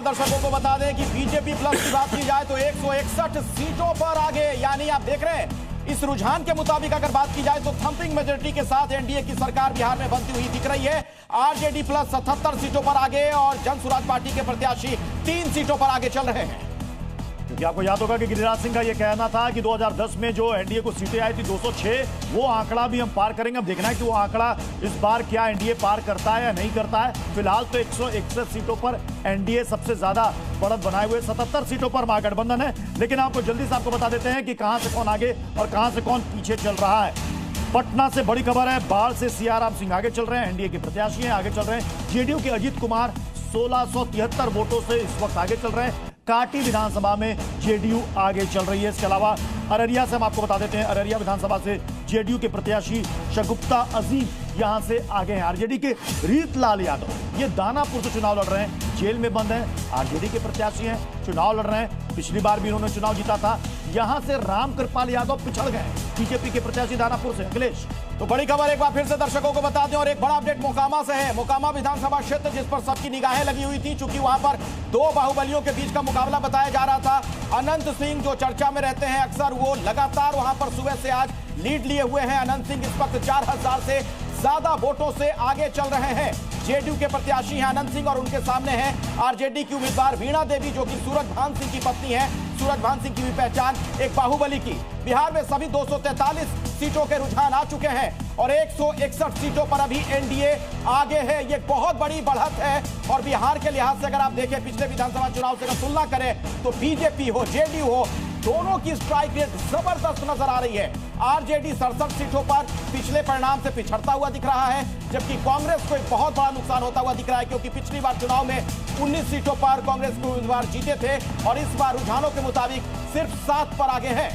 दर्शकों को बता दें कि बीजेपी प्लस की बात की जाए तो 161 सीटों पर आगे, यानी आप देख रहे हैं इस रुझान के मुताबिक अगर बात की जाए तो थंपिंग मेजोरिटी के साथ एनडीए की सरकार बिहार में बनती हुई दिख रही है। आरजेडी प्लस 77 सीटों पर आगे और जन सुराज पार्टी के प्रत्याशी 3 सीटों पर आगे चल रहे हैं। क्योंकि आपको याद होगा कि गिरिराज सिंह का यह कहना था कि 2010 में जो एनडीए को सीटें आई थी 206, वो आंकड़ा भी हम पार करेंगे। अब देखना है कि वो आंकड़ा इस बार क्या एनडीए पार करता है या नहीं करता है। फिलहाल तो 161 सीटों पर एनडीए सबसे ज्यादा बढ़त बनाए हुए 77 सीटों पर महागठबंधन है। लेकिन आपको जल्दी से आपको बता देते हैं कि कहां से कौन आगे और कहां से कौन पीछे चल रहा है। पटना से बड़ी खबर है, बाढ़ से सियाराम सिंह आगे चल रहे हैं, एनडीए के प्रत्याशी हैं, आगे चल रहे हैं। जेडीयू के अजीत कुमार 1673 वोटों से इस वक्त आगे चल रहे हैं। काटी विधानसभा में जेडीयू आगे चल रही है। इसके अलावा अररिया से हम आपको बता देते हैं, अररिया विधानसभा से जेडीयू के प्रत्याशी शगुफ्ता अजीम यहां से आगे हैं। आरजेडी के रीतलाल यादव ये दानापुर से चुनाव लड़ रहे हैं, जेल में बंद हैं, आरजेडी के प्रत्याशी हैं, चुनाव लड़ रहे हैं। पिछली बार भी इन्होंने चुनाव जीता था। यहां से रामकृपाल यादव पिछड़ गए, बीजेपी के प्रत्याशी दानापुर से अखिलेश। तो बड़ी खबर एक बार फिर से दर्शकों को बता दें और एक बड़ा अपडेट मोकामा से है। मोकामा विधानसभा क्षेत्र जिस पर सबकी निगाहें लगी हुई थी, चूंकि वहां पर 2 बाहुबलियों के बीच का मुकाबला बताया जा रहा था। अनंत सिंह जो चर्चा में रहते हैं अक्सर, वो लगातार वहां पर सुबह से आज लीड लिए हुए हैं। अनंत सिंह इस वक्त 4000 से ज्यादा वोटों से आगे चल रहे हैं। जेडीयू के प्रत्याशी हैं अनंत सिंह और उनके सामने हैं आरजेडी की उम्मीदवार वीणा देवी, जो कि सूरजभान सिंह की पत्नी है। सूरजभान सिंह की भी पहचान एक बाहुबली की। बिहार में सभी 243 सीटों के रुझान आ चुके हैं और 161 सीटों पर अभी एनडीए आगे है। ये बहुत बड़ी बढ़त है और बिहार के लिहाज से अगर आप देखें पिछले विधानसभा चुनाव से अगर तुलना करें तो बीजेपी हो जेडीयू हो, दोनों की स्ट्राइक रेट जबरदस्त नजर आ रही है। आरजेडी 67 सीटों पर पिछले परिणाम से पिछड़ता हुआ दिख रहा है, जबकि कांग्रेस को एक बहुत बड़ा नुकसान होता हुआ दिख रहा है, क्योंकि पिछली बार चुनाव में 19 सीटों पर कांग्रेस के उम्मीदवार जीते थे और इस बार रुझानों के मुताबिक सिर्फ 7 पर आगे है।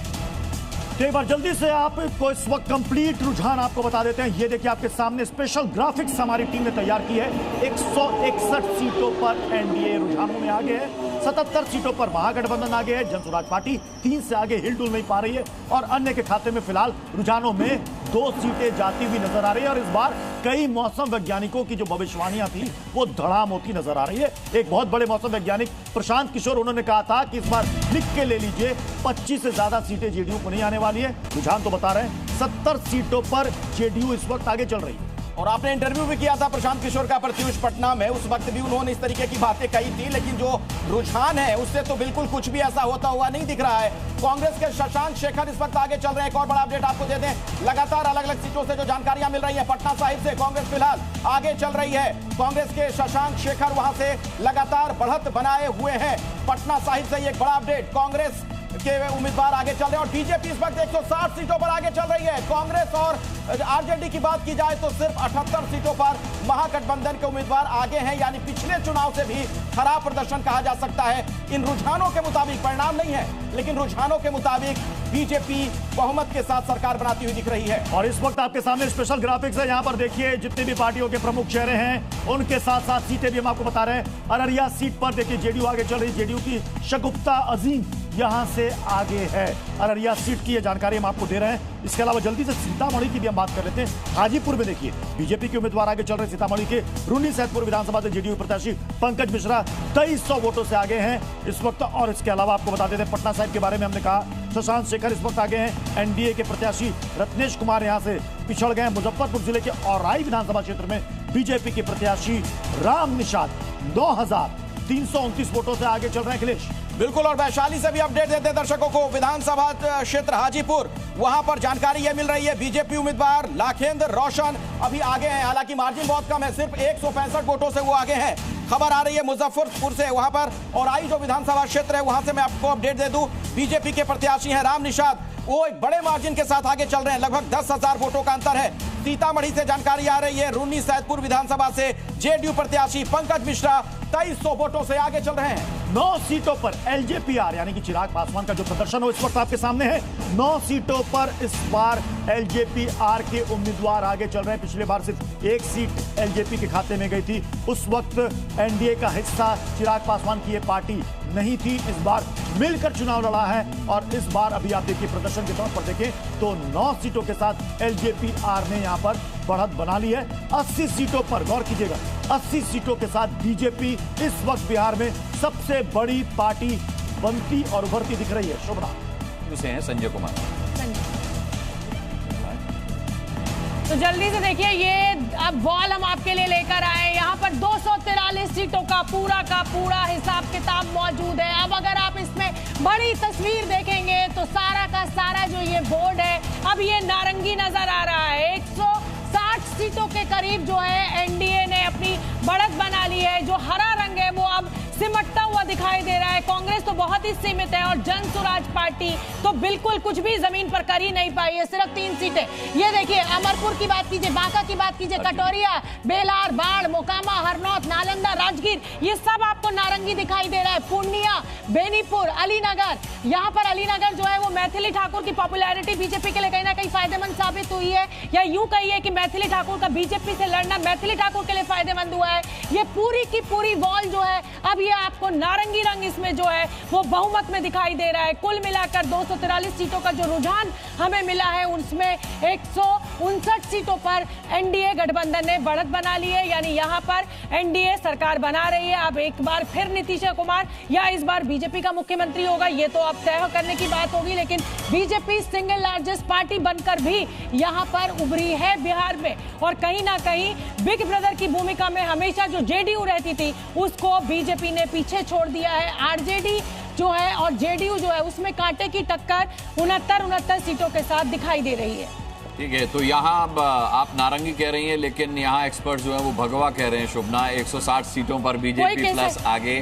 एक बार जल्दी से आपको इस वक्त कंप्लीट रुझान आपको बता देते हैं। ये देखिए आपके सामने स्पेशल ग्राफिक्स हमारी टीम ने तैयार की है। 161 सीटों पर एनडीए रुझानों में आगे है, 77 सीटों पर महागठबंधन आगे है, जन सुराज पार्टी 3 से आगे हिलडुल नहीं पा रही है और अन्य के खाते में फिलहाल रुझानों में 2 सीटें जाती हुई नजर आ रही है। और इस बार कई मौसम वैज्ञानिकों की जो भविष्यवाणियां थी वो धड़ाम होती नजर आ रही है। एक बहुत बड़े मौसम वैज्ञानिक प्रशांत किशोर, उन्होंने कहा था कि इस बार लिख के ले लीजिए 25 से ज्यादा सीटें जेडीयू को नहीं आने वाली है। रुझान तो बता रहे हैं 70 सीटों पर जेडीयू इस वक्त आगे चल रही है। और आपने इंटरव्यू भी किया था प्रशांत किशोर का प्रत्युष पटना में, उस वक्त भी उन्होंने इस तरीके की बातें कही थी, लेकिन जो रुझान है उससे तो बिल्कुल कुछ भी ऐसा होता हुआ नहीं दिख रहा है। कांग्रेस के शशांक शेखर इस वक्त आगे चल रहे हैं। एक और बड़ा अपडेट आपको दे दें, लगातार अलग अलग सीटों से जो जानकारियां मिल रही है, पटना साहिब से कांग्रेस फिलहाल आगे चल रही है। कांग्रेस के शशांक शेखर वहां से लगातार बढ़त बनाए हुए हैं। पटना साहिब से एक बड़ा अपडेट, कांग्रेस के उम्मीदवार आगे चल रहे हैं और बीजेपी इस वक्त 160 सीटों पर आगे चल रही है। कांग्रेस और आरजेडी की बात की जाए तो सिर्फ 78 सीटों पर महागठबंधन के उम्मीदवार आगे हैं, यानी पिछले चुनाव से भी खराब प्रदर्शन कहा जा सकता है। इन रुझानों के मुताबिक, परिणाम नहीं है लेकिन रुझानों के मुताबिक बीजेपी बहुमत के साथ सरकार बनाती हुई दिख रही है। और इस वक्त आपके सामने स्पेशल ग्राफिक्स है, यहां पर देखिए जितनी भी पार्टियों के प्रमुख चेहरे हैं उनके साथ साथ सीटें भी हम आपको बता रहे हैं। अररिया सीट पर देखिए जेडीयू आगे चल रही है, जेडीयू की शगुफ्ता अजीम यहां से आगे है। अररिया सीट की ये जानकारी हम आपको दे रहे हैं। इसके अलावा जल्दी से सीतामढ़ी की भी हम बात कर लेते हैं। हाजीपुर में देखिए बीजेपी के उम्मीदवार आगे चल रहे हैं। सीतामढ़ी के रून्नी सैदपुर विधानसभा से जेडीयू प्रत्याशी पंकज मिश्रा 2300 वोटों से आगे हैं इस वक्त। और इसके अलावा आपको बता देते हैं पटना साहिब के बारे में हमने कहा, शशांक शेखर इस वक्त आगे हैं। एनडीए के प्रत्याशी रत्नेश कुमार यहां से पिछड़ गए। मुजफ्फरपुर जिले के औराई विधानसभा क्षेत्र में बीजेपी के प्रत्याशी राम निषाद 9329 वोटों से आगे चल रहे हैं। अखिलेश बिल्कुल, और वैशाली से भी अपडेट देते हैं दर्शकों को। विधानसभा क्षेत्र हाजीपुर, वहां पर जानकारी यह मिल रही है बीजेपी उम्मीदवार लाखेंद्र रोशन अभी आगे हैं, हालांकि मार्जिन बहुत कम है, सिर्फ 165 वोटों से वो आगे हैं। खबर आ रही है मुजफ्फरपुर से, वहां पर और आई जो विधानसभा क्षेत्र है वहां से मैं आपको अपडेट दे दूं, बीजेपी के प्रत्याशी हैं राम निषाद, वो एक बड़े मार्जिन के साथ आगे चल रहे हैं, लगभग 10,000 वोटों का अंतर है। सीतामढ़ी से जानकारी आ रही है, रून्नी सैदपुर विधानसभा से जेडीयू प्रत्याशी पंकज मिश्रा 2300 वोटों से आगे चल रहे हैं। 9 सीटों पर एलजेपीआर यानी कि चिराग पासवान का जो प्रदर्शन हो इस वक्त आपके सामने है। 9 सीटों पर इस बार एलजेपीआर के उम्मीदवार आगे चल रहे हैं। पिछले बार सिर्फ 1 सीट एलजेपी के खाते में गई थी, उस वक्त एनडीए का हिस्सा चिराग पासवान की ये पार्टी नहीं थी। इस बार मिलकर चुनाव लड़ा है और इस बार अभी आप देखिए प्रदर्शन के तौर पर देखें तो 9 सीटों के साथ एलजेपीआर ने यहां पर बढ़त बना ली है 80 सीटों पर। गौर कीजिएगा, 80 सीटों के साथ बीजेपी इस वक्त बिहार में सबसे बड़ी पार्टी बनती और उभरती दिख रही है। शोभना से हैं संजय कुमार। तो जल्दी से देखिए, ये अब वॉल हम आपके लिए लेकर आए। यहाँ पर 243 सीटों का पूरा हिसाब किताब मौजूद है। अब अगर आप इसमें बड़ी तस्वीर देखेंगे तो सारा का सारा जो ये बोर्ड है अब ये नारंगी नजर आ रहा है। 160 सीटों के करीब जो है एनडीए ने अपनी बढ़त बना ली है। जो हरा रंग है वो अब सिमटता हुआ दिखाई दे रहा है। कांग्रेस तो बहुत ही सीमित है और जन स्वराज पार्टी तो बिल्कुल कुछ भी जमीन पर कर ही नहीं पाई है, सिर्फ 3 सीटें। ये देखिए, अमरपुर की बात कीजिए, बांका की बात कीजिए, कटोरिया, बेलार, बाढ़, मोकामा, हरनौत, नालंदा, राजगीर, ये सब आपको नारंगी दिखाई दे रहा है। पूर्णिया, बेनीपुर, अलीनगर, यहाँ पर अलीनगर जो है वो मैथिली ठाकुर की पॉपुलैरिटी बीजेपी के लिए कहीं ना कहीं फायदेमंद साबित हुई है, या यूं कहिए कि मैथिली ठाकुर का बीजेपी से लड़ना मैथिली ठाकुर के लिए फायदेमंद हुआ है। ये पूरी की पूरी वॉल जो है अब ये आपको नारंगी रंग इसमें जो है वो बहुमत में दिखाई दे रहा है। कुल मिलाकर 243 सीटों का जो रुझान हमें मिला है उसमें 159 सीटों पर एनडीए गठबंधन ने बढ़त बना ली है, यानी यहाँ पर एनडीए सरकार बना रही है। अब एक बार फिर नीतीश कुमार या इस बार बीजेपी का मुख्यमंत्री होगा ये तो अब तय करने की बात होगी, लेकिन बीजेपी सिंगल लार्जेस्ट पार्टी बनकर भी यहाँ पर उभरी है बिहार में। और कहीं ना कहीं बिग ब्रदर की भूमिका में हमेशा जो जेडीयू रहती थी उसको बीजेपी ने पीछे छोड़ दिया है। आरजेडी जो है और जेडीयू जो है उसमें कांटे की टक्कर 69 सीटों के साथ दिखाई दे रही है। ठीक है, तो यहाँ अब आप नारंगी कह रही हैं, लेकिन यहाँ एक्सपर्ट जो है वो भगवा कह रहे हैं। शुभना, 160 सीटों पर बीजेपी प्लस आगे।